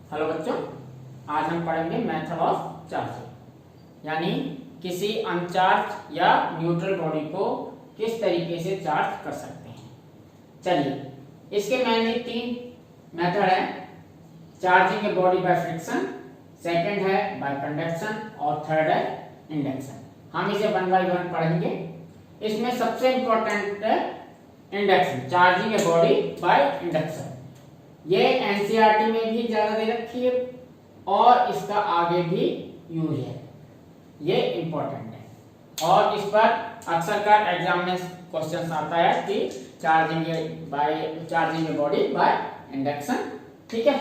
Hello बच्चों, आज हम पढ़ेंगे मेथड ऑफ चार्जिंग, यानी किसी अनचार्ज या न्यूट्रल बॉडी को किस तरीके से चार्ज कर सकते हैं। चलिए, इसके मेनली 3 मेथड हैं। Charging a body by friction, second है बाय कंडक्शन और थर्ड है इंडक्शन। हम इसे 1 बाय 1 पढ़ेंगे। इसमें सबसे इंपॉर्टेंट है induction, charging a body by induction. ये एनसीईआरटी में भी ज्यादा दे रखी है और इसका आगे भी यूज है, ये इंपॉर्टेंट है। और इस पर अक्सर का एग्जाम में क्वेश्चन आता है कि charging a body by induction. ठीक है,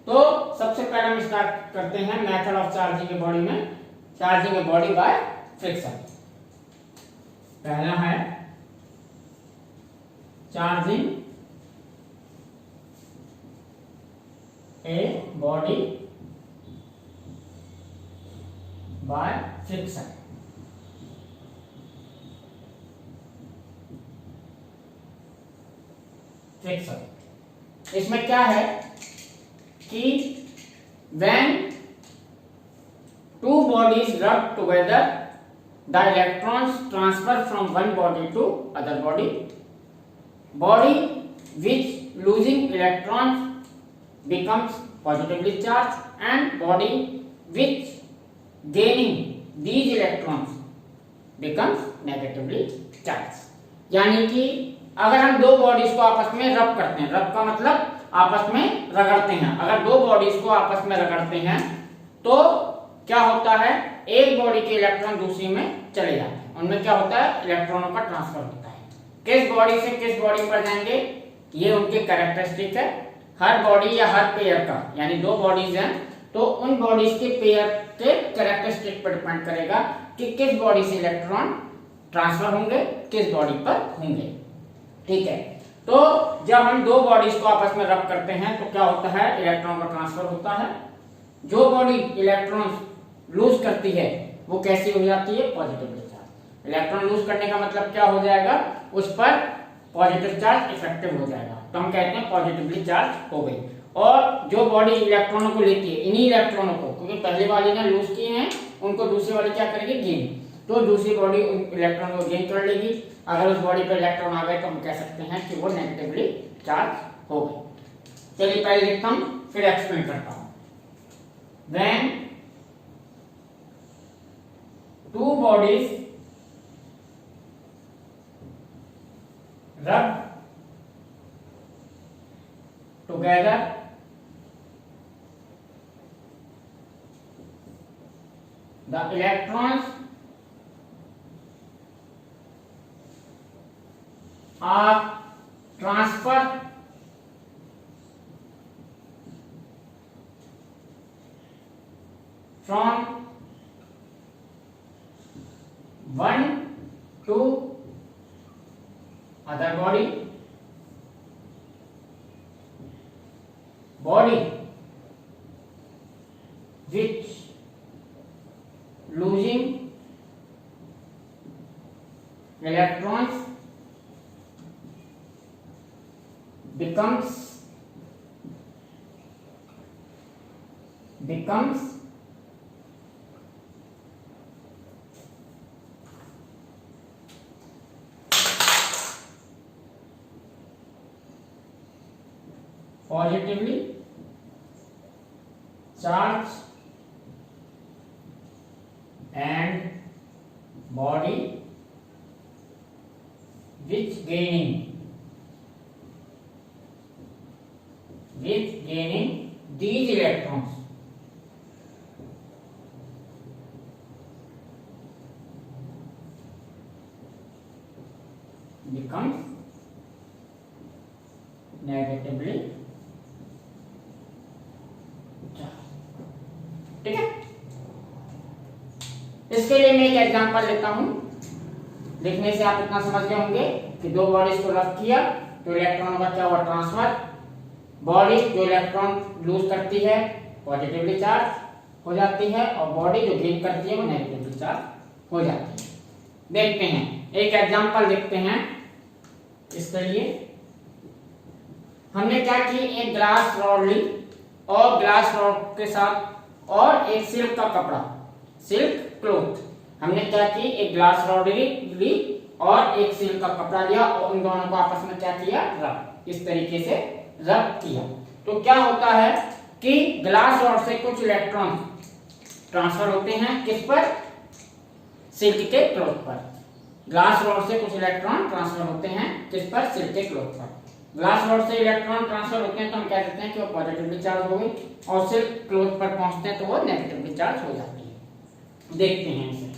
तो सबसे पहले हम स्टार्ट करते हैं method of charging a body में, charging a body by friction. पहला है charging a body by friction. इसमें क्या है कि when two bodies rub together, the electrons transfer from one body to other body. Body which losing electrons becomes positively charged and body which gaining these electrons becomes negatively charged। यानी कि अगर हम दो bodies को आपस में रब करते हैं, रब का मतलब आपस में रगड़ते हैं, अगर दो बॉडीज को आपस में रगड़ते हैं तो क्या होता है, एक बॉडी के इलेक्ट्रॉन दूसरी में चले जाते हैं, उनमें क्या होता है, इलेक्ट्रॉनों का ट्रांसफर होता है। किस बॉडी से किस बॉडी पर जाएंगे, ये उनके कैरेक्टरिस्टिक है। हर बॉडी या हर पेयर का, यानी दो बॉडीज हैं तो उन बॉडीज के पेयर के कैरेक्टरिस्टिक पर डिपेंड करेगा कि किस बॉडी से इलेक्ट्रॉन ट्रांसफर होंगे, किस बॉडी पर होंगे। ठीक है, तो जब हम दो बॉडीज को आपस में रब करते हैं तो क्या होता है, इलेक्ट्रॉन का ट्रांसफर होता है। जो बॉडी इलेक्ट्रॉन लूज करती है वो कैसी हो जाती है, पॉजिटिवली चार्ज। इलेक्ट्रॉन लूज करने का मतलब क्या हो जाएगा, उस पर पॉजिटिव चार्ज इफेक्टिव हो जाएगा, तो हम कहते हैं पॉजिटिवली चार्ज हो गई। और जो बॉडी इलेक्ट्रॉनों को लेती है, इन्हीं इलेक्ट्रॉनों को, क्योंकि पहली वाली ने लूज किए हैं, उनको दूसरी वाली क्या करेगी, गेन, तो दूसरी बॉडी उन इलेक्ट्रॉन को गेन कर लेगी। अगर उस बॉडी पर इलेक्ट्रॉन आ गए तो हम कह सकते हैं कि वो नेगेटिवली चार्ज हो गई। चलिए पहले लिखता हूं फिर एक्सप्लेन करता हूं। When two bodies rub together, the electrons are transferred from one to other body which losing electrons becomes positively charged and body which gaining these electrons becomes negatively charged। ठीक है, इसके लिए मैं एक एग्जांपल लेता हूं। लिखने से आप इतना समझ गए होंगे कि दो बॉडीज को रब किया तो इलेक्ट्रॉनों का क्या हुआ, ट्रांसफर। बॉडी जो इलेक्ट्रॉन लूज करती है पॉजिटिवली चार्ज हो जाती है और बॉडी जो गेन करती है वो नेगेटिवली चार्ज हो जाती है। देखते हैं, एक एग्जांपल देखते हैं। इसके लिए हमने क्या की, एक ग्लास रॉड ली, और ग्लास रॉड के साथ और एक सिल्क का कपड़ा, सिल्क क्लॉथ। हमने क्या की, एक ग्लास रॉड ली और एक सिल्क का कपड़ा लिया और उन दोनों को आपस में क्या किया, रब, इस तरीके से रब किया। तो क्या होता है कि ग्लास रॉड से कुछ इलेक्ट्रॉन ट्रांसफर होते हैं किस पर, सिल्क के क्लॉथ पर। ग्लास रॉड से कुछ इलेक्ट्रॉन ट्रांसफर होते हैं किस पर, सिल्क के क्लॉथ पर। ग्लास रॉड से इलेक्ट्रॉन ट्रांसफर होते हैं तो हम क्या कहते हैं कि वो पॉजिटिवली चार्ज हो गई, और सिल्क क्लॉथ पर पहुंचते हैं तो वो नेगेटिवली चार्ज हो जाती है। देखते हैं इसे।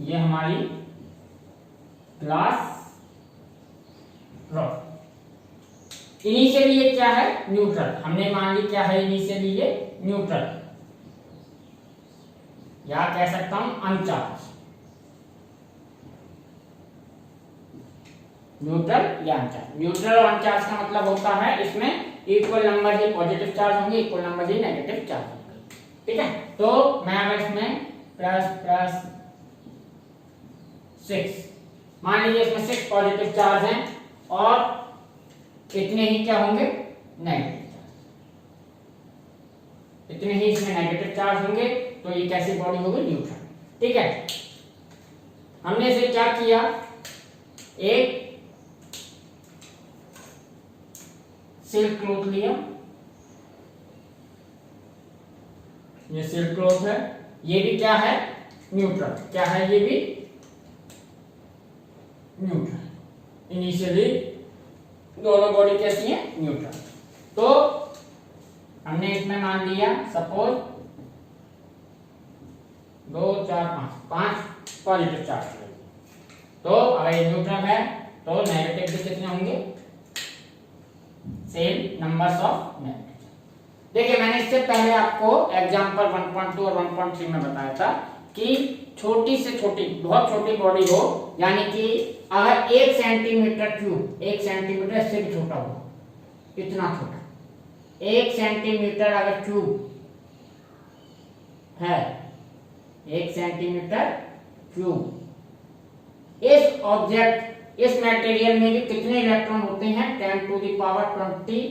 ये हमारी ग्लास रॉड। इनिशियली ये क्या है, न्यूट्रल। हमने मान ली क्या है इनिशियली, ये न्यूट्रल, या कह सकता हूं अनचार्ज, न्यूट्रल या अनचार्ज। न्यूट्रल और अनचार्ज का मतलब होता है इसमें इक्वल नंबर ही पॉजिटिव चार्ज होंगे, इक्वल नंबर ही नेगेटिव चार्ज होंगे। ठीक है, तो मैं अगर इसमें प्लस 6, मान लीजिए इसमें 6 पॉजिटिव चार्ज हैं और इतने ही क्या होंगे, नेगेटिव चार्ज, इतने ही इसमें नेगेटिव चार्ज होंगे, तो ये कैसी बॉडी होगी, न्यूट्रल। ठीक है, हमने इसे क्या किया, एक सिल्क क्लॉथ लिया, ये सिल्क क्लॉथ है, ये भी क्या है, न्यूट्रल। क्या है, ये भी न्यूट्रल। इनिशियली दोनों बॉडी कैसी है, न्यूट्रल। तो हमने इसमें मान लिया सपोज 2 4 5 पॉजिटिव चार्ज। तो अगर ये न्यूट्रल है तो नेगेटिव भी कितने होंगे, सेम नंबर्स ऑफ नेगेटिव। देखिए मैंने इससे पहले आपको एग्जांपल 1.2 और 1.3 में बताया था कि छोटी से छोटी, बहुत छोटी बॉडी हो, यानी कि अगर 1 सेंटीमीटर क्यूब, 1 सेंटीमीटर से भी छोटा हो, इतना छोटा 1 सेंटीमीटर अगर क्यूब है, 1 सेंटीमीटर क्यूब, इस ऑब्जेक्ट, इस मटेरियल में भी कितने इलेक्ट्रॉन होते हैं, 10 टू द पावर 20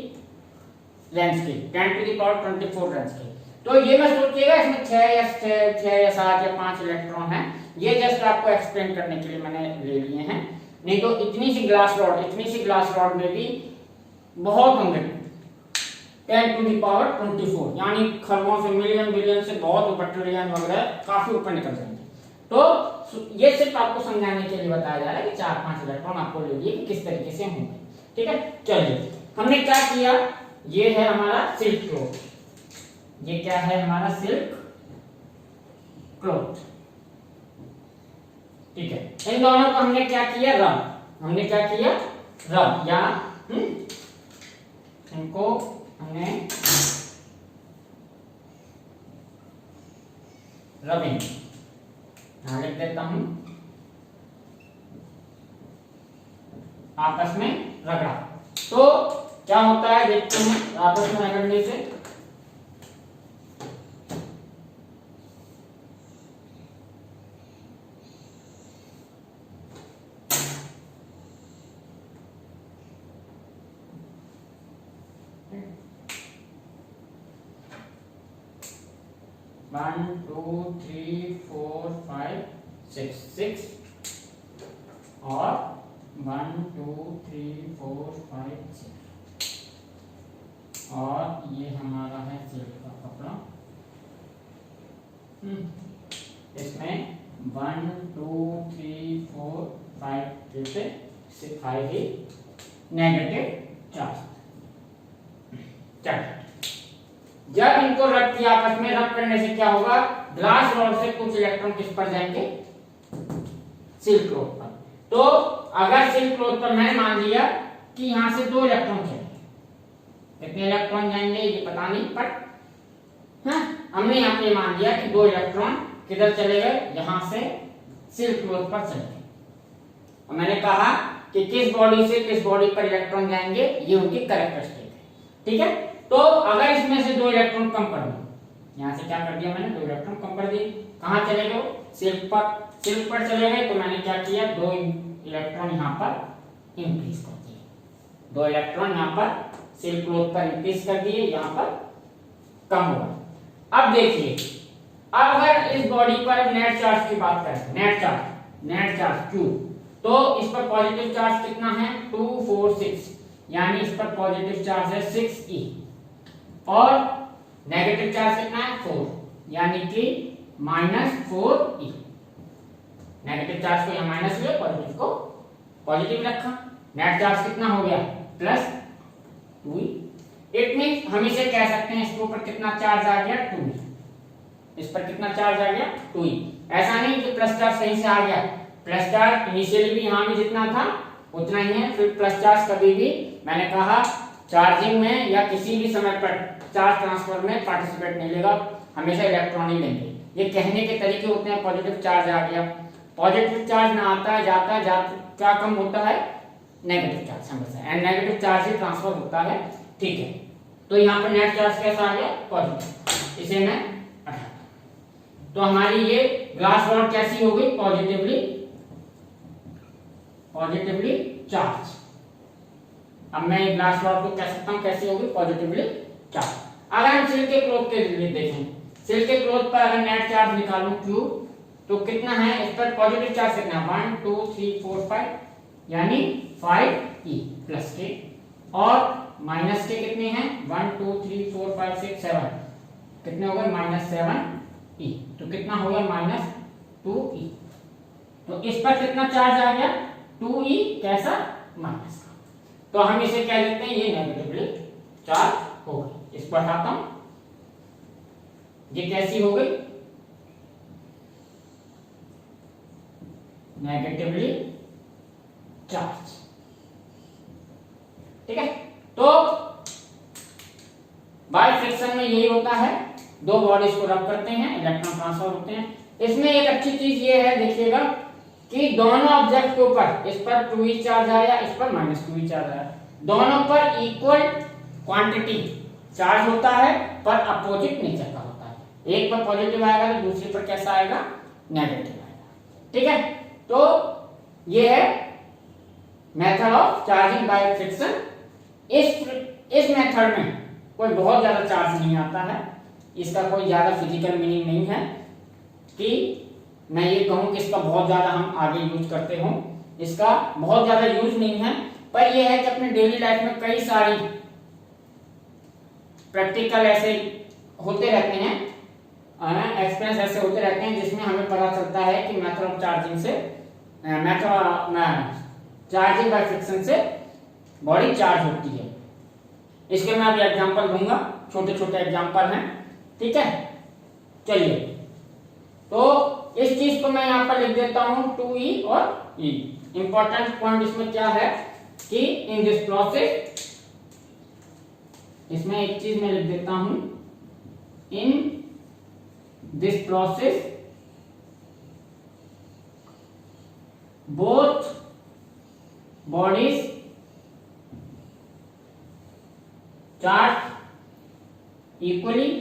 रेंज के, 10 टू द पावर 24 रेंज के। तो ये मत सोचिएगा इसमें 6 या 7 या 5 इलेक्ट्रॉन हैं, ये जस्ट आपको एक्सप्लेन करने के लिए मैंने ले लिए हैं। नहीं तो इतनी सी ग्लास रॉड में भी बहुत होंगे, 10 टू द पावर 24, यानी खरबों से, मिलियन बिलियन से बहुत ऊपर, ट्रिलियन वगैरह काफी ऊपर निकल जाएंगे। तो ये सिर्फ आपको समझाने के लिए बताया जा रहा है कि 4-5 इलेक्ट्रॉन आपको ले लिए कि किस तरीके से होंगे। ठीक है, चलिए हमने क्या किया, ये है हमारा सिल्क क्लॉथ, ये क्या है हमारा सिल्क क्लॉथ। ठीक है, इन दोनों को हमने क्या किया, रब, हमने क्या किया, रब, या इनको हमने रबिंग, यहां लिख देता हूं, आपस में रगड़ा। तो क्या होता है देखते हैं, आपस में रगड़ने से one two three four five six और 1 2 3 4 5 6 और ये हमारा है सिल्क का कपड़ा। इसमें 1 2 3 4 5 जैसे 5 ही नेगेटिव चार्ज। जब इनको रब किया आपस में, रब करने से क्या होगा, ग्लास रॉड से कुछ इलेक्ट्रॉन किस पर जाएंगे, सिल्क क्लॉथ पर। तो अगर सिल्क क्लॉथ पर मैंने मान लिया कि यहां से 2 इलेक्ट्रॉन जाएंगे, कितने इलेक्ट्रॉन जाएंगे ये पता नहीं, पर हमने यहां पे मान लिया कि 2 इलेक्ट्रॉन किधर चले गए, यहां से सिल्क क्लॉथ पर चले गए। और मैंने कहा कि किस बॉडी से किस बॉडी पर इलेक्ट्रॉन जाएंगे, ये उनकी कैरेक्टरिस्टिक है। ठीक है, तो अगर इसमें से 2 इलेक्ट्रॉन कम कर दूं, यहां से क्या कर दिया मैंने, 2 इलेक्ट्रॉन कम कर दिए, कहां चले गए, सिल्क पर चले गए, तो मैंने क्या किया, 2 इलेक्ट्रॉन यहां पर इंक्रीज कर दिए, 2 इलेक्ट्रॉन यहां पर सिल्क क्लोथ पर इंक्रीज कर दिए, यहां पर कम हुआ। अब देखिए, अब अगर इस बॉडी पर नेट चार्ज की बात करें, नेट चार्ज Q, तो इस पर पॉजिटिव चार्ज कितना है, 2 4 6, यानी इस पर पॉजिटिव चार्ज है 6e, और नेगेटिव चार्ज कितना है 4, यानी कि -4e। नेगेटिव चार्ज को यहाँ माइनस हुआ, पॉजिटिव को पॉजिटिव रखा, नेट चार्ज कितना हो गया, +2e। इट मींस हम इसे कह सकते हैं, इसके ऊपर कितना चार्ज आ गया, 2e, इस पर कितना चार्ज आ गया, 2e। ऐसा नहीं कि प्लस चार्ज सही से आ गया, प्लस चार्ज इनिशियली भी यहाँ भी जितना था उतना ही है, फिर प्लस चार्ज कभी भी, मैंने कहा, चार्जिंग में या किसी भी समय पर चार्ज ट्रांसफर में पार्टिसिपेट नहीं लेगा, हमेशा इलेक्ट्रॉन ही लेंगे। ये कहने के तरीके होते हैं, पॉजिटिव चार्ज आ गया, पॉजिटिव चार्ज ना आता है, जाता है, क्या कम होता है, नेगेटिव चार्ज हमेशा, and negative charge he transfer होता है। ठीक है, तो यहाँ पर नेट चार्ज कैसा आ गया, पॉजिटिव, इसे मैं हटाता हूं। तो हमारी ये ग्लास रॉड कैसी हो गई, पॉजिटिवली चार्ज। अब मैं ग्लास रॉड को कह सकता हूं कैसी होगी, पॉजिटिवली चार्ज। अगर हम सिल्क के क्लॉथ के लिए देखें, सिल्क के क्लॉथ पर अगर नेट चार्ज निकालूं Q, तो कितना है, इस पर पॉजिटिव चार्ज कितना है, 1 2 3 4 5, यानी 5e प्लस के, और माइनस के कितने हैं, 1 2 3 4 5 6 7, कितने हो गए, -7e, तो कितना हो गया, -2e। तो इस पर कितना चार्ज आ गया, 2e, कैसा, माइनस का। तो हम इसे क्या लिखते हैं, ये नेगेटिवली चार्ज हो गई। इसको हटाता हूं, ये कैसी हो गई, नेगेटिवली चार्ज। ठीक है, तो बाय फ्रिक्शन में यही होता है, 2 बॉडीज को रब करते हैं, इलेक्ट्रॉन ट्रांसफर होते हैं। इसमें एक अच्छी चीज ये है, देखिएगा कि दोनों ऑब्जेक्ट के ऊपर, इस पर 2e चार्ज आया, इस पर -2e चार्ज आया, दोनों पर इक्वल क्वांटिटी चार्ज होता है, पर अपोजिट नेचर का होता है। एक पर पॉजिटिव आएगा तो दूसरे पर कैसा आएगा, नेगेटिव आएगा। ठीक है, तो ये है method of charging by friction. इस मेथड में कोई बहुत ज्यादा चार्ज नहीं आता है, इसका कोई ज्यादा फिजिकल मीनिंग नहीं है कि मैं ये कहूं कि इसका बहुत ज्यादा हम आगे यूज करते हो, इसका बहुत ज्यादा यूज नहीं है, पर यह है कि अपने डेली लाइफ में कई सारी प्रैक्टिकल ऐसे होते रहते हैं, एक्सपीरियंस ऐसे होते रहते हैं जिसमें हमें पता चलता है कि मेथड ऑफ चार्जिंग से, चार्जिंग बाय फ्रिक्शन से बॉडी चार्ज होती है। इसके मैं अभी एग्जांपल दूंगा, छोटे छोटे एग्जांपल हैं। ठीक है, चलिए, तो इस चीज को मैं यहां पर लिख देता हूं 2e और e। इंपॉर्टेंट पॉइंट इसमें क्या है कि इन दिस प्रोसेस, इसमें एक चीज मैं लिख देता हूं, in this process both bodies charge equally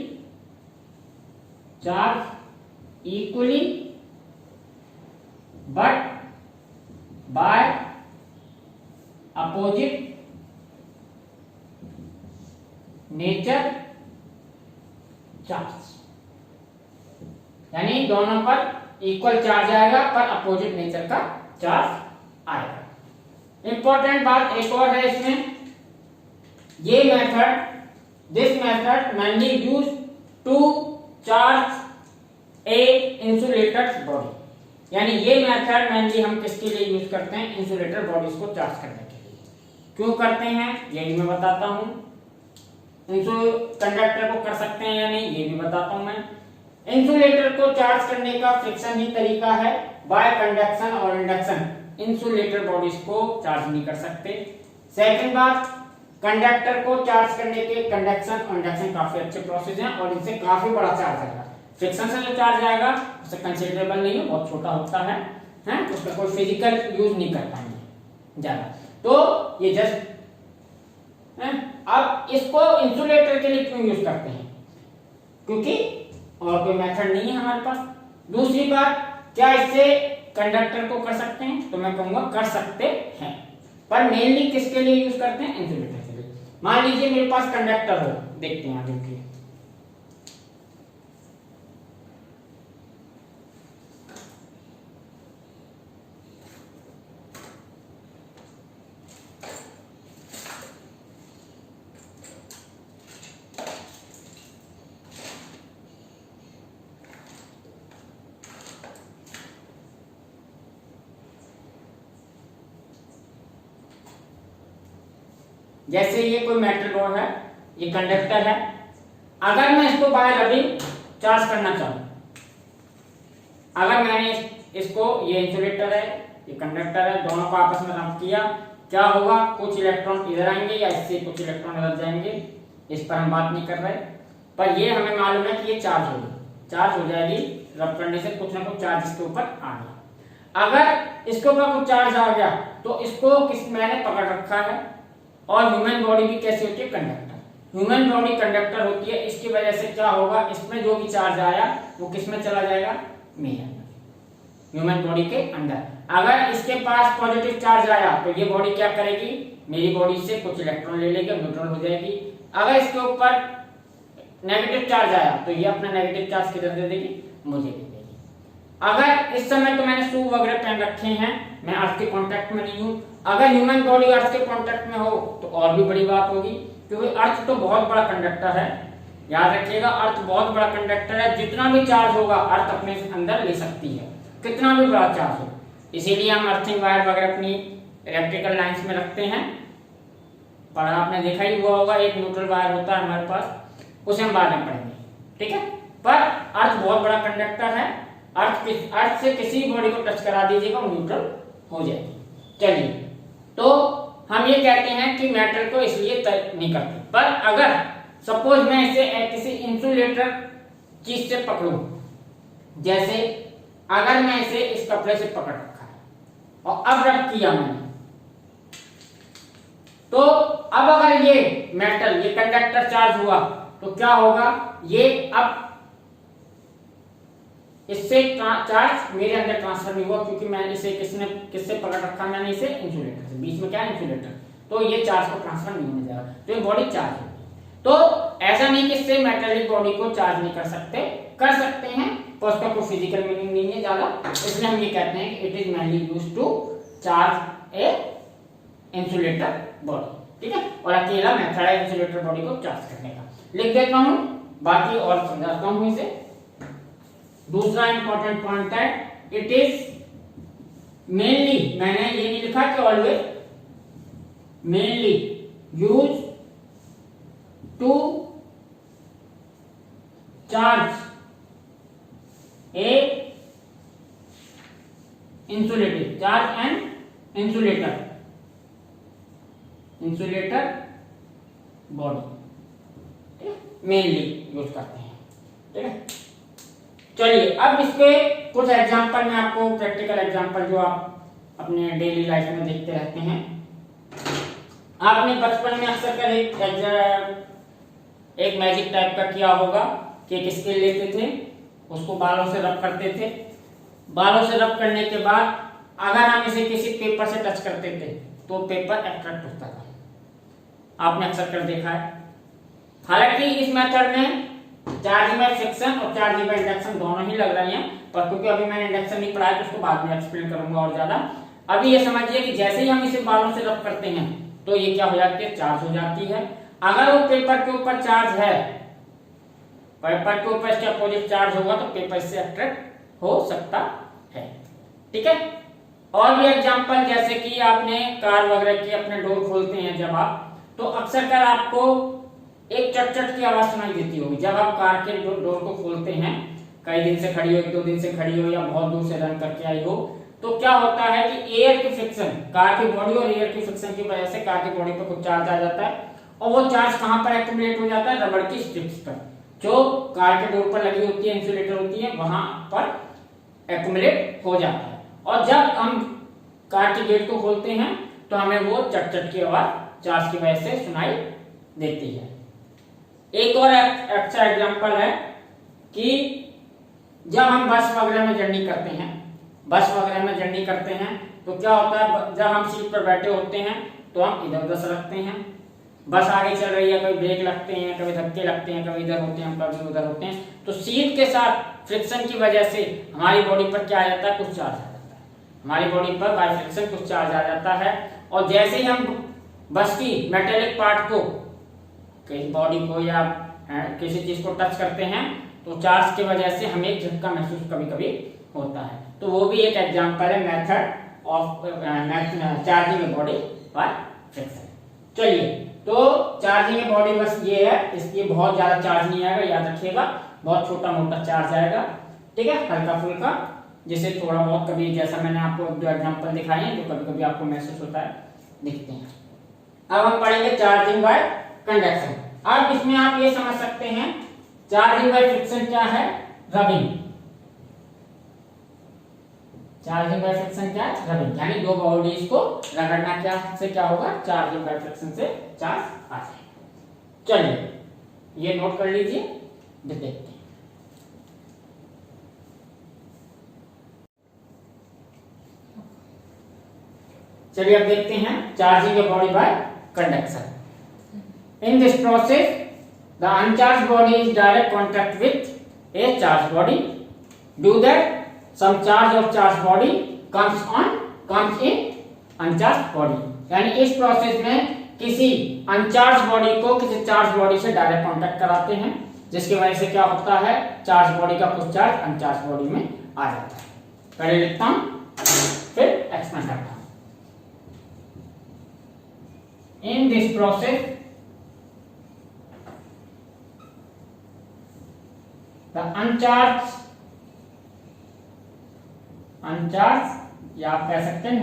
but by opposite nature charge, यानी दोनों पर इक्वल चार्ज आएगा पर अपोजिट नेचर का चार्ज आएगा। इंपॉर्टेंट बात एक और है इसमें, ये method, this method mainly used to charge a insulated body, यानी ये मेथड मेनली हम किसके लिए यूज करते हैं, इंसुलेटर बॉडीज को चार्ज करने के लिए। क्यों करते हैं यही मैं बताता हूं, कंडक्टर को कर सकते हैं या नहीं ये भी बताता हूं मैं। इंसुलेटर को चार्ज करने का फ्रिक्शन ही तरीका है, बाय कंडक्शन और इंडक्शन इंसुलेटर बॉडीज को चार्ज नहीं कर सकते। सेकंड बात, कंडक्टर को चार्ज करने के कंडक्शन और इंडक्शन काफी अच्छे प्रोसेस हैं और इनसे काफी बड़ा चार्ज आएगा। फ्रिक्शन से जो चार्ज आएगा उससे कंसिडरेबल नहीं है, बहुत छोटा होता है, उसका कोई फिजिकल यूज नहीं कर पाएंगे। ज्यादा। तो ये जस्ट अब इसको इंसुलेटर के लिए क्यों यूज करते हैं, क्योंकि और कोई मेथड नहीं है हमारे पास। दूसरी बात, क्या इससे कंडक्टर को कर सकते हैं, तो मैं कहूंगा कर सकते हैं, पर मेनली किसके लिए यूज करते हैं, इंसुलेटर के लिए। मान लीजिए मेरे पास कंडक्टर हो, देखते हैं आगे की। जैसे ये कोई मेटल रॉड है, ये कंडक्टर है, अगर मैं इसको बाय रबिंग चार्ज करना चाहूं, अगर मैंने इसको, ये इंसुलेटर है, ये कंडक्टर है, दोनों को आपस में रब किया, क्या होगा, कुछ इलेक्ट्रॉन इधर आएंगे या इससे कुछ इलेक्ट्रॉन इधर जाएंगे, इस पर हम बात नहीं कर रहे, पर ये हमें मालूम है कि ये चार्ज होगी, चार्ज हो जाएगी, रब करने से कुछ ना कुछ चार्ज इसके ऊपर आ गया। अगर इसके ऊपर कुछ चार्ज आ गया तो इसको किस मैंने पकड़ रखा है। और ह्यूमन बॉडी भी कैसी होती है, कंडक्टर। ह्यूमन बॉडी कंडक्टर होती है, इसकी वजह से क्या होगा, इसमें जो भी चार्ज आया वो किस में चला जाएगा, मेरे अंदर, ह्यूमन बॉडी के अंदर। अगर इसके पास पॉजिटिव चार्ज आया तो ये बॉडी क्या करेगी, मेरी बॉडी से कुछ इलेक्ट्रॉन ले लेगी, न्यूट्रल हो जाएगी। अगर इसके ऊपर नेगेटिव चार्ज आया तो ये अपना नेगेटिव चार्ज किधर दे देगी, मुझे दे देगी। अगर इस समय तो मैंने शू वगैरह पहन रखे हैं, मैं अर्थ के कांटेक्ट में नहीं हूं, अगर ह्यूमन बॉडी अर्थ के कांटेक्ट में हो तो और भी बड़ी बात होगी, क्योंकि अर्थ तो बहुत बड़ा कंडक्टर है, याद रखिएगा, अर्थ बहुत बड़ा कंडक्टर है, जितना भी चार्ज होगा अर्थ अपने अंदर ले सकती है, कितना भी बड़ा चार्ज हो। इसीलिए हम अर्थिंग वायर वगैरह अपनी इलेक्ट्रिकल लाइंस में रखते हैं, पर आपने देखा ही हुआ होगा, एक न्यूट्रल वायर होता है हमारे पास, उसे हम बाद में पढ़ेंगे, ठीक है। पर अर्थ बहुत बड़ा कंडक्टर है, अर्थ से किसी बॉडी को टच करा दीजिएगा, वो न्यूट्रल हो जाएगी। चलिए, तो हम ये कहते हैं कि मेटल को इसलिए नहीं करते, पर अगर सपोज मैं इसे किसी इंसुलेटर चीज से पकड़ूं, जैसे अगर मैं इसे इस कपड़े से पकड़ रखा है और अब रब किया मैंने, तो अब अगर ये मेटल, ये कंडक्टर चार्ज हुआ तो क्या होगा, ये अब इससे चार्ज मेरे अंदर ट्रांसफर नहीं हुआ, क्योंकि मैंने इसे किससे पकड़ रखा, मैंने इसे इंसुलेटर से, बीच में क्या है, इंसुलेटर, तो ये चार्ज को ट्रांसफर नहीं होने जाएगा, तो ये बॉडी चार्ज होगी। तो ऐसा नहीं कि इससे मेटेलिक बॉडी को चार्ज नहीं कर सकते, कर सकते हैं, पर उसका कोई फिजिकल मीनिंग नहीं है ज्यादा, इसलिए हम ये कहते हैं कि it is mainly used to charge a insulator body, ठीक है। और अकेला मेथड है इंसुलेटर बॉडी को चार्ज करने का, लिख देता हूं, बाकी और समझाता हूं इसे। दूसरा इंपॉर्टेंट पॉइंट है, इट इज मेनली, मैंने ये नहीं लिखा कि always, mainly use to charge a insulator, charge and insulator body, mainly use करते हैं, ठीक है। चलिए, अब इसके कुछ एग्जांपल मैं आपको, प्रैक्टिकल एग्जांपल जो आप अपने डेली लाइफ में देखते रहते हैं। आपने बचपन में अक्सर कर एक मैजिक टाइप का किया होगा कि एक स्केल लेते थे, उसको बालों से रब करते थे, बालों से रब करने के बाद अगर हम इसे किसी पेपर से टच करते थे तो पेपर अट्रैक्ट होता था, आपने अक्सर कर देखा है। हालांकि इस मेथड में चार्ज बाय फ्रिक्शन और चार्ज बाय इंडक्शन दोनों ही लग रही हैं, पर क्योंकि अभी मैंने इंडक्शन नहीं पढ़ाया तो उसको बाद में एक्सप्लेन करूंगा और ज्यादा। अभी ये समझिए कि जैसे ही हम इसे बालों से रब करते हैं तो ये क्या हो जाती है, चार्ज हो जाती है। अगर वो पेपर के ऊपर चार्ज है, पेपर के ऊपर इसके अपोजिट चार्ज होगा तो पेपर इससे अट्रैक्ट हो सकता है, ठीक है। और भी एग्जांपल, जैसे कि आपने कार वगैरह की अपने डोर खोलते हैं जब आप, तो अक्सर कर आपको एक चट चट की आवाज सुनाई देती होगी जब आप कार के डोर को खोलते हैं, कई दिन से खड़ी हो, 1-2 दिन से खड़ी हो या बहुत दूर से रन करके आई हो, तो क्या होता है कि एयर की फ्रिक्शन, कार की बॉडी और एयर की फ्रिक्शन की वजह से कार की बॉडी पर कुछ चार्ज आ जाता है, और वो चार्ज कहां पर एक्यूमुलेट हो जाता है, रबड़ की स्ट्रिप्स पर, जो कार के डोर पर लगी होती है, इंसुलेटर होती है, वहां पर एक्यूमुलेट हो जाता है। और जब हम कार के गेट को खोलते हैं तो हमें वो चट चट की आवाज चार्ज की वजह से सुनाई देती है। एक और अच्छा एग्जांपल है कि जब हम बस वगैरह में जर्नी करते हैं, तो क्या होता है, जब हम सीट पर बैठे होते हैं तो हम इधर उधर सरकते हैं। बस आगे चल रही है, कभी ब्रेक लगते हैं, कभी धक्के लगते हैं, कभी इधर होते हैं, कभी उधर होते हैं। तो सीट के साथ फ्रिक्शन की वजह से हमारी बॉडी पर क्या आ जाता है, कुछ चार्ज आ जाता है। हमारी बॉडी पर बाय फ्रिक्शन कुछ चार्ज आ जाता है, और जैसे ही हम बस की मेटेलिक पार्ट को, किसी बॉडी को या किसी चीज को टच करते हैं तो चार्ज की वजह से हमें एक झटका महसूस कभी कभी होता है। तो वो भी एक एग्जांपल है method of charging a body by friction. चलिए, तो चार्जिंग ए बॉडी बस ये है, इसलिए बहुत ज्यादा चार्ज नहीं आएगा, याद रखिएगा, बहुत छोटा मोटा चार्ज आएगा, ठीक है, हल्का फुल्का, जिसे थोड़ा बहुत कभी, जैसा मैंने आपको दो एग्जांपल दिखाए हैं, जो कभी कभी आपको महसूस होता है, दिखते हैं। अब हम पढ़ेंगे चार्जिंग बाय कंडक्शन। अब इसमें आप ये समझ सकते हैं चार्जिंग बाय फ्रिक्शन क्या है, रबिंग। चार्जिंग बाय फ्रिक्शन क्या है, रबिंग, यानी दो बॉडीज को रगड़ना क्या से क्या होगा, चार्जिंग बाय फ्रिक्शन से चार्ज आ जाएगा। चलिए ये नोट कर लीजिए, देखते हैं। चलिए अब देखते हैं charging a body bye conduction. In this process, the uncharged body is direct contact with a charged body. Do that, some charge of charged body comes in uncharged body. यानी इस प्रोसेस में किसी अनचार्ज बॉडी को किसी charge body से direct contact कराते हैं, जिसकी वजह से क्या होता है, चार्ज बॉडी का कुछ चार्ज अनचार्ज बॉडी में आ जाता है। पहले लिखता हूं, फिर एक्सप्लेन करता हूं। In this process, the uncharged या आप कह सकते हैं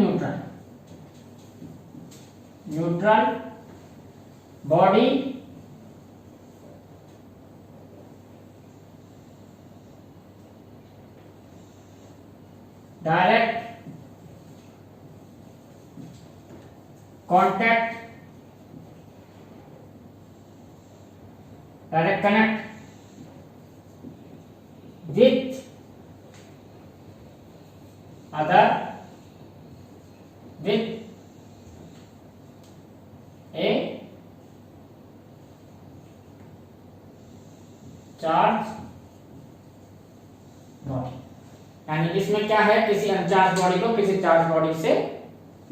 neutral body direct contact, direct connect with other with a charge body. यानी इसमें क्या है, किसी अनचार्ज बॉडी को किसी चार्ज बॉडी से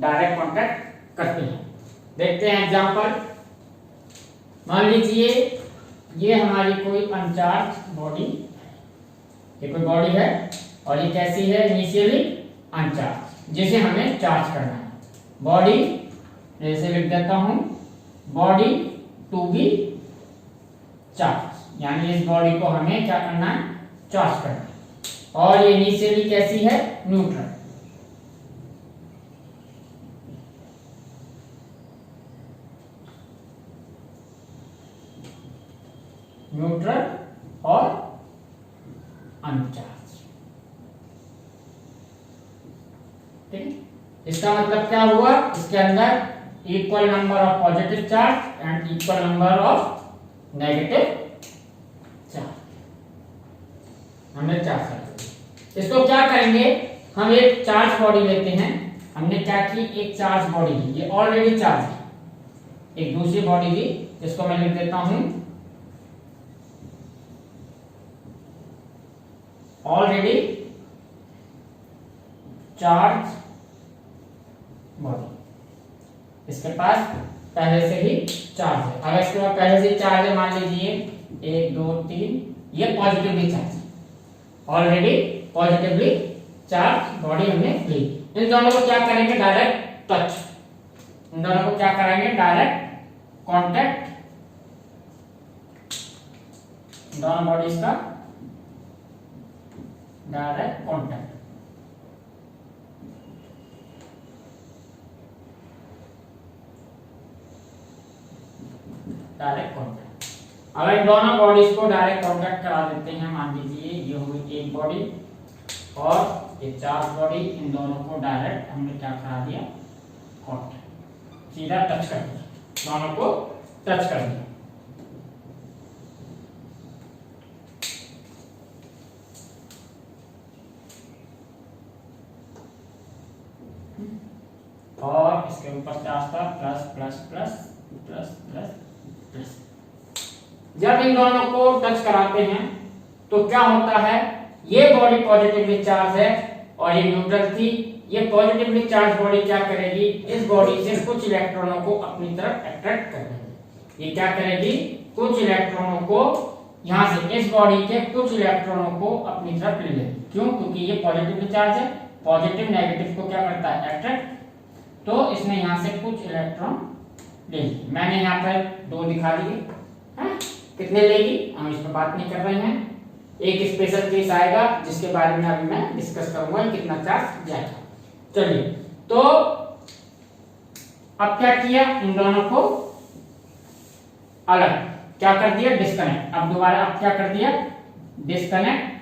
डायरेक्ट कांटेक्ट करते हैं। देखते हैं एग्जांपल। मान लीजिए ये हमारी कोई अनचार्ज बॉडी, ये कोई बॉडी है और ये कैसी है, इनिशियली अनचार्ज, जिसे हमें चार्ज करना है। बॉडी जैसे लिख देता हूं, बॉडी टू बी चार्ज, यानी इस बॉडी को हमें क्या करना है, चार्ज करना है। और ये इनिशियली कैसी है, न्यूट्रल। न्यूट्रल और अनचार्ज, ठीक है। इसका मतलब क्या हुआ, इसके अंदर equal number of positive charge and equal number of negative charge, हमने चार्ज कर दिया। इसको क्या करेंगे, हम एक चार्ज बॉडी लेते हैं। हमने क्या की, एक चार्ज बॉडी ली, ये ऑलरेडी चार्ज है। एक दूसरी बॉडी ली, इसको मैं लिख देता हूं ऑलरेडी चार्ज बॉडी। इसके पास पहले से ही चार्ज है। अगर इसके पास पहले से चार्ज है, मान लीजिए 1 2 3, ये पॉजिटिवली चार्ज है, ऑलरेडी पॉजिटिवली चार्ज बॉडी हमने ली। इन दोनों को क्या करेंगे, डायरेक्ट टच, इन दोनों को क्या करेंगे, डायरेक्ट कॉन्टैक्ट, दोनों बॉडीज का डायरेक्ट कॉन्टैक्ट। Direct contact. अब इन दोनों बॉडीज को डायरेक्ट कॉन्टैक्ट करा देते हैं। मान लीजिए ये हुई एक बॉडी और ये चार्ज बॉडी, इन दोनों को डायरेक्ट हमने क्या करा दिया, कॉन्टैक्ट। सीधा टच कर दिया, दोनों को टच कर दिया। और इसके ऊपर चार्ज था plus plus plus plus plus plus. जब इन दोनों को टच कराते हैं तो क्या होता है, ये बॉडी पॉजिटिवली चार्ज है और ये न्यूट्रल थी। ये पॉजिटिवली चार्ज बॉडी क्या करेगी, इस बॉडी से कुछ इलेक्ट्रॉनों को अपनी तरफ अट्रैक्ट कर देगी। ये क्या करेगी, कुछ इलेक्ट्रॉनों को यहां से इस बॉडी के कुछ इलेक्ट्रॉनों को अपनी तरफ ले लेगी। क्यों, क्योंकि ये पॉजिटिवली चार्ज है, पॉजिटिव नेगेटिव को क्या करता है, अट्रैक्ट। तो इसने यहां से कुछ इलेक्ट्रॉन ले लिए। मैंने यहाँ पर 2 दिखा दिए हैं। कितने लेगी हम इस पर बात नहीं कर रहे हैं। एक स्पेशल केस आएगा जिसके बारे में अभी मैं डिस्कस करूंगा, कितना चार्ज जाएगा। चलिए, तो अब क्या किया, इन दोनों को अलग क्या कर दिया, डिस्कनेक्ट। अब दोबारा अब क्या कर दिया, डिस्कनेक्ट।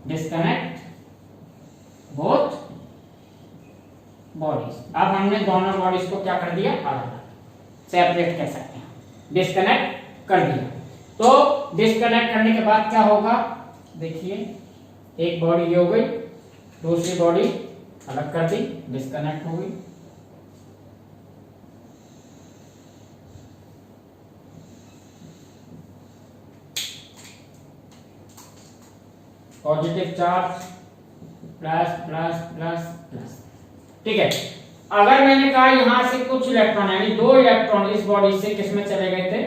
Disconnect both bodies. अब हमने दोनों बॉडीज को क्या कर दिया, अलग सेपरेट कह सकते हैं, डिस्कनेक्ट कर दिया। तो डिस्कनेक्ट करने के बाद क्या होगा, देखिए एक बॉडी ये हो गई, दूसरी बॉडी अलग कर दी, डिस्कनेक्ट हो गई। Positive charge plus plus plus plus, ठीक है। अगर मैंने कहा यहां से कुछ इलेक्ट्रॉन यानी 2 इलेक्ट्रॉन इस बॉडी से किसमें चले गए थे,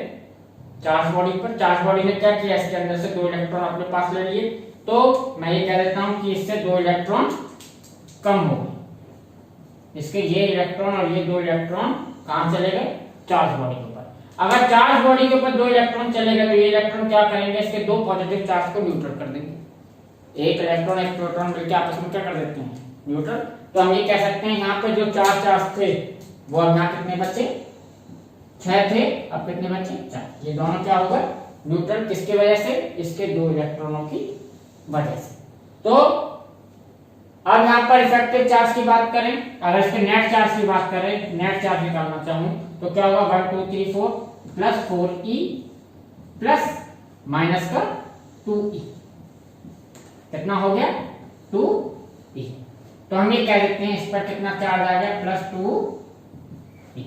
चार्ज बॉडी पर। चार्ज बॉडी ने क्या किया, इसके अंदर से 2 इलेक्ट्रॉन अपने पास ले लिए। तो मैं ये कह देता हूं कि इससे 2 इलेक्ट्रॉन कम हो गए। इसके ये इलेक्ट्रॉन और ये 2 इलेक्ट्रॉन कहां चले गए, चार्ज बॉडी के ऊपर। अगर चार्ज बॉडी के ऊपर 2 इलेक्ट्रॉन चले गए तो ये इलेक्ट्रॉन क्या करेंगे, इसके 2 पॉजिटिव चार्ज को न्यूट्रल कर देंगे। एक इलेक्ट्रॉन एक प्रोटॉन मिलकर आपस में क्या कर देते हैं, न्यूट्रल। तो हम ये कह सकते हैं यहाँ पे जो 4 चार्ज थे वो अब यहाँ कितने बचे, 6 थे, अब कितने बचे, 4। ये दोनों क्या होगा, न्यूट्रल। किसकी वजह से, इसके 2 इलेक्ट्रॉनों की वजह से। तो अब यहाँ पर इफेक्टिव चार्ज की बात करें, अगर इसके नेट चार्ज की बात करें, नेट चार्ज निकालना चाहूं तो क्या होगा, 1 2 3 4 प्लस 4e प्लस माइनस का 2e, कितना हो गया, 2e। तो हम ये कह देते हैं इस पर कितना चार्ज आ गया, प्लस 2e,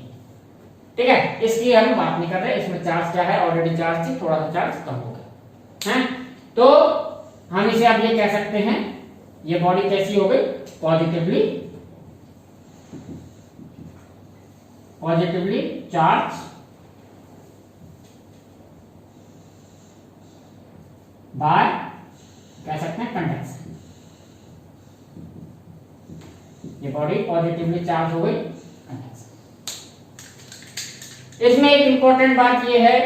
ठीक है। इसकी हम बात नहीं कर रहे, इसमें चार्ज क्या है, ऑलरेडी चार्ज थी, थोड़ा सा चार्ज कम हो गया है। तो हम इसे अब ये कह सकते हैं, ये बॉडी कैसी हो गई, पॉजिटिवली चार्ज बाय कह सकते हैं कंडक्शन। ये बॉडी पॉजिटिवली चार्ज हो गई कंडक्शन। इसमें एक इंपॉर्टेंट बात ये है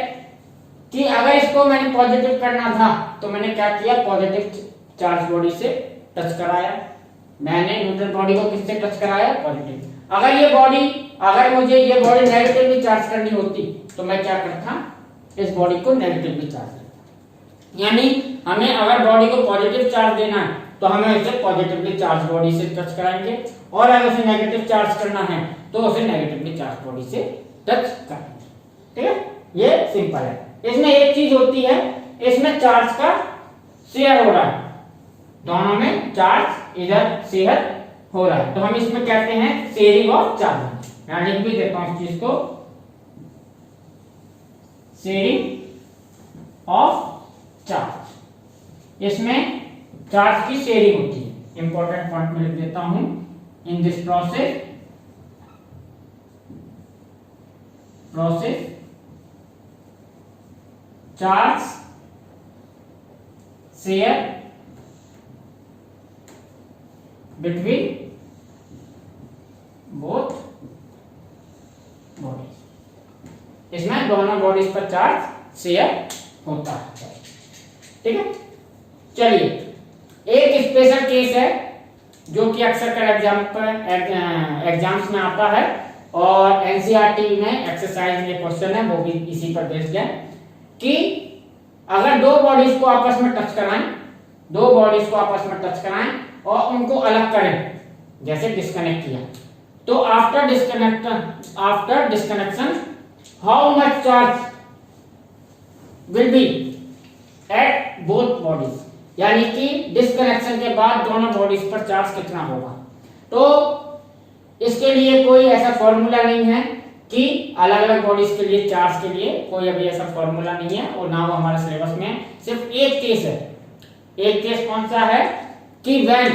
कि अगर इसको मैंने पॉजिटिव करना था तो मैंने क्या किया, पॉजिटिव चार्ज बॉडी से टच कराया। मैंने न्यूट्रल बॉडी को किससे टच कराया, पॉजिटिव। अगर मुझे ये बॉडी नेगेटिवली चार्ज करनी होती तो मैं क्या करता, इस बॉडी को नेगेटिवली चार्ज करता। यानी हमें अगर बॉडी को पॉजिटिव चार्ज देना है तो हमें इसे पॉजिटिवली चार्ज बॉडी से टच कराएंगे, और अगर उसे नेगेटिव चार्ज करना है तो उसे नेगेटिवली चार्ज बॉडी से टच करेंगे, ठीक है। ये सिंपल है। इसमें एक चीज होती है, इसमें चार्ज का शेयर हो रहा है, दोनों में चार्ज इधर शेयर हो रहा है, तो हम इसमें कहते हैं शेयरिंग ऑफ चार्ज। मैं लिख भी देता हूं इस चीज को, शेयरिंग ऑफ चार्ज। इसमें चार्ज की शेयरिंग होती है। इंपॉर्टेंट पॉइंट में लिख देता हूं, in this process charge share between both bodies. इसमें दोनों बॉडीज पर चार्ज शेयर होता है, ठीक है। चलिए, एक स्पेशल केस है जो कि अक्सर कर एग्जाम्स में आता है और एनसीईआरटी में एक्सरसाइज में क्वेश्चन है, वो भी इसी पर बेस्ड है कि अगर 2 बॉडीज को आपस में टच कराएं दो बॉडीज को आपस में टच कराएं और उनको अलग करें, जैसे डिस्कनेक्ट किया, तो after disconnection how much charge will be at both bodies, यानी कि डिस्कनेक्शन के बाद दोनों बॉडीज पर चार्ज कितना होगा। तो इसके लिए कोई ऐसा फॉर्मूला नहीं है कि अलग अलग बॉडीज के लिए चार्ज के लिए कोई अभी ऐसा फॉर्मूला नहीं है, और ना वो हमारे सिलेबस में है। सिर्फ एक केस है, एक केस कौन सा है कि when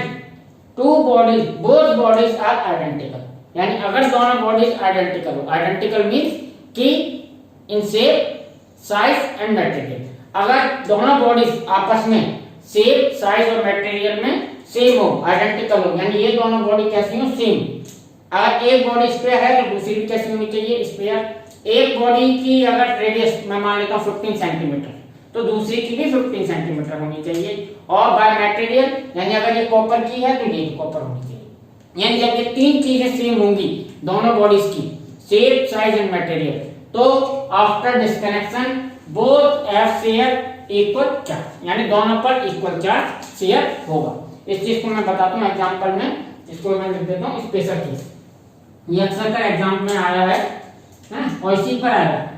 two bodies both bodies are identical, यानी अगर दोनों बॉडीज आइडेंटिकल हो, आइडेंटिकल मींस कि in shape size and material, अगर दोनों बॉडीज आपस में शेप साइज और मटेरियल में सेम हो, आइडेंटिकल हो, यानी ये दोनों बॉडी कैसी हो, सेम। अगर एक बॉडी स्क्वायर है तो दूसरी भी कैसी होनी चाहिए, स्क्वायर। एक बॉडी की अगर रेडियस मैं मान लेता हूं 15 सेंटीमीटर, तो दूसरी की भी 15 सेंटीमीटर होनी चाहिए। और बाय मटेरियल, यानी अगर ये कॉपर की है तो ये भी कॉपर होनी चाहिए। यानी जब ये तीन चीजें सेम होंगी दोनों बॉडीज की, शेप साइज एंड मटेरियल, तो after disconnection both have share equal charge, यानी दोनों पर इक्वल चार्ज शेयर होगा। इस चीज को मैं बताता हूं एग्जांपल में, इसको मैं लिख देता हूं स्पेशल केस। ये अक्सर का एग्जाम में आया है और इसी पर आया है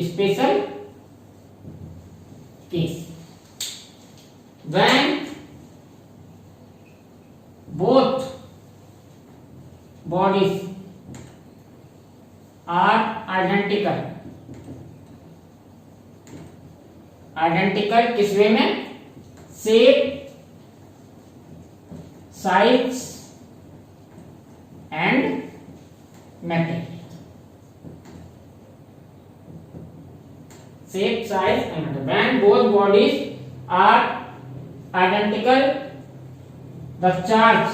special case. When both bodies are identical, identical किस वे में, shape size and material, shape size and matter. When both bodies are identical, the charge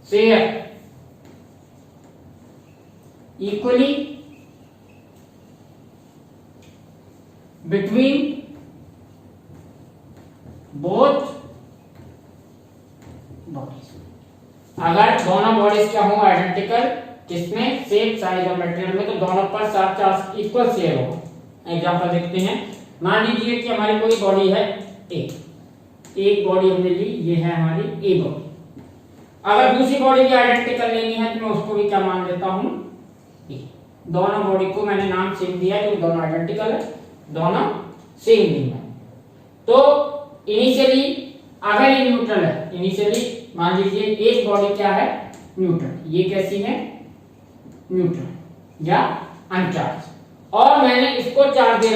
share equally between both bodies। अगर दोनों बॉडीज क्या हो आइडेंटिकल, किसमें, shape size और material में, तो दोनों पर सात चार्ज इक्वल शेयर होगा। एग्जांपल देखते हैं। मान लीजिए कि हमारी कोई बॉडी है ए, एक बॉडी हमने ली, ये है हमारी ए बॉडी। अगर दूसरी बॉडी भी आइडेंटिकल लेनी है तो मैं उसको भी क्या मान लेता हूं, ए। दोनों बॉडी को मैंने नाम सेम दिया है, तो दोनों आइडेंटिकल है, दोनों सेम नहीं है। तो इनिशियली अगर ये न्यूट्रल है, इनिशियली मान लीजिए एक बॉडी क्या है, न्यूट्रल, ये कैसी है, न्यूट्रल या अनचार्ज, और मैंने इसको चार्ज दे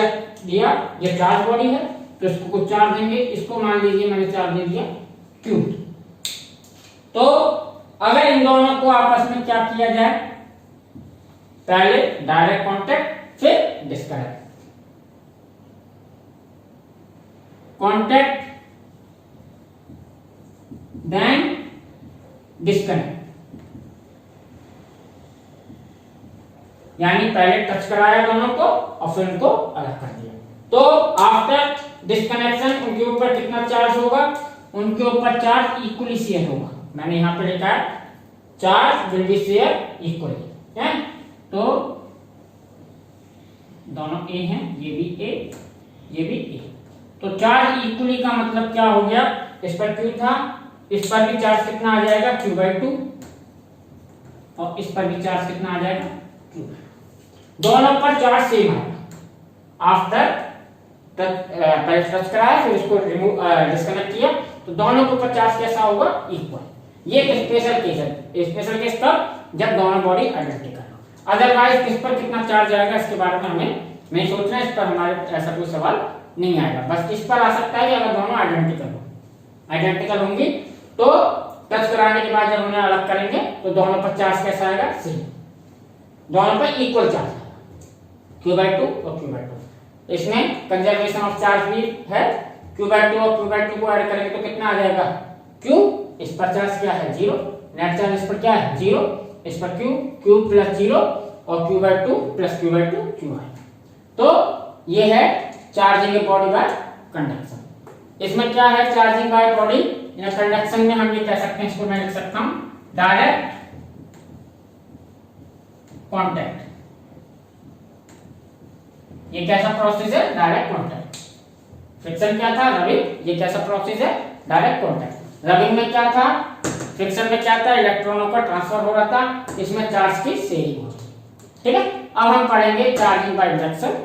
दिया, ये चार्ज बॉडी है तो इसको कुछ चार्ज देंगे, इसको मान लीजिए मैंने चार्ज दे दिया Q। तो अगर इन दोनों को आपस में क्या किया जाए, पहले डायरेक्ट कांटेक्ट फिर डिस्कनेक्ट, कांटेक्ट देन डिस्कनेक्ट, यानी पहले टच कराया दोनों को और फिर उनको अलग कर दिया। तो आफ्टर डिस्कनेक्शन उनके ऊपर कितना चार्ज होगा, उनके ऊपर चार्ज इक्वली शेयर होगा। मैंने यहां पे लिखा है charge will be share equally, है। तो दोनों ए हैं, ये भी ए, ये भी ए, तो चार्ज इक्वली का मतलब क्या हो गया, इस पर Q था, इस पर भी चार्ज कितना आ जाएगा, Q/2, और इस पर भी चार्ज कितना आ जाएगा, Q। दोनों पर चार्ज सेम आएगा। आफ्टर पहले टच कराया फिर इसको रिमूव डिस्कनेक्ट किया, तो दोनों के ऊपर चार्ज कैसा होगा, इक्वल। ये एक स्पेशल केस है। स्पेशल केस कब, जब दोनों बॉडी आइडेंटिकल हो। अदरवाइज किस पर कितना चार्ज आएगा इसके बारे में हमें नहीं सोचना, इस पर हमारे ऐसा कोई सवाल नहीं आएगा। बस इस पर आ सकता है कि अगर दोनों आइडेंटिकल हो, आइडेंटिकल होंगी तो टच कराने के बाद जब उन्हें अलग करेंगे तो दोनों पर चार्ज कैसा आएगा, सेम, दोनों पर इक्वल चार्ज आएगा, Q/2 और Q/2। इसमें कंजर्वेशन ऑफ चार्ज भी है, Q/2 और Q/2 को ऐड करेंगे तो कितना आ जाएगा, Q, इस पर चार्ज क्या है, 0, नेट चार्ज इस पर क्या है, 0, इस पर Q प्लस 0 और Q/2 प्लस Q/2 Q आएगा। तो ये है चार्जिंग बॉडी बाय कंडक्शन। इसमें क्या है, चार्जिंग बाय बॉडी या कंडक्शन में हम ये कह सकते हैं, इसको मैं लिख सकता हूं डायरेक्ट कांटेक्ट। ये कैसा प्रोसेस है? Direct contact. फ्रिक्शन क्या था? रबिंग। ये कैसा प्रोसेस है? Direct contact. रबिंग में क्या था? फ्रिक्शन में क्या था? इलेक्ट्रॉनों का ट्रांसफर हो रहा था, इसमें चार्ज की शेयरिंग होती है। ठीक है, अब हम पढ़ेंगे चार्जिंग बाय इंडक्शन।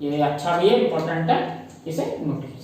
ये अच्छा भी है, इंपॉर्टेंट है, इसे नोट कीजिए।